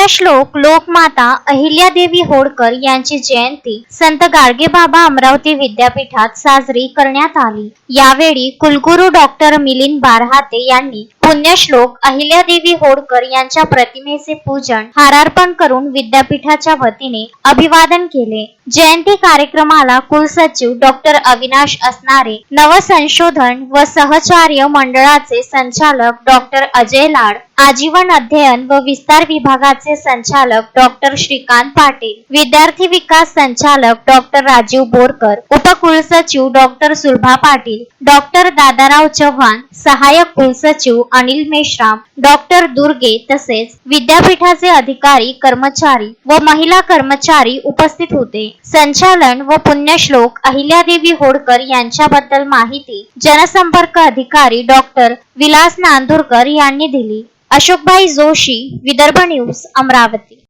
पुण्यश्लोक लोकमाता अहिल्यादेवी होळकर यांची जयंती संत गाडगेबाबा अमरावती विद्यापीठात साजरी करण्यात आली। यावेळी कुलगुरू डॉक्टर मिलिंद बारहाते यांनी पुण्यश्लोक अहिल्यादेवी होळकर यांच्या प्रतिमेचे पूजन हारार्पण करून विद्यापीठाच्या वतीने अभिवादन केले। जयंती कार्यक्रमाला कुलसचिव डॉक्टर अविनाश असणारे, नवसंशोधन व सहचार्य मंडळाचे संचालक डॉक्टर अजय लाड, आजीवन अध्ययन व विस्तार विभागाचे संचालक डॉक्टर श्रीकांत पाटील, विद्यार्थी विकास संचालक डॉक्टर राजीव बोरकर, उपकुलसचिव डॉक्टर सुलभा पाटील, डॉक्टर दादाराव चव्हाण, सहाय्यक कुलसचिव अनिल मेश्राम, डॉक्टर दुर्गे तसेच विद्यापीठाचे अधिकारी, कर्मचारी व महिला कर्मचारी उपस्थित होते। संचालन व पुण्यश्लोक अहिल्यादेवी होळकर यांच्याबद्दल माहिती जनसंपर्क अधिकारी डॉक्टर विलास नांदुरकर यांनी दिली। अशोकभाई जोशी, विदर्भ न्यूज, अमरावती।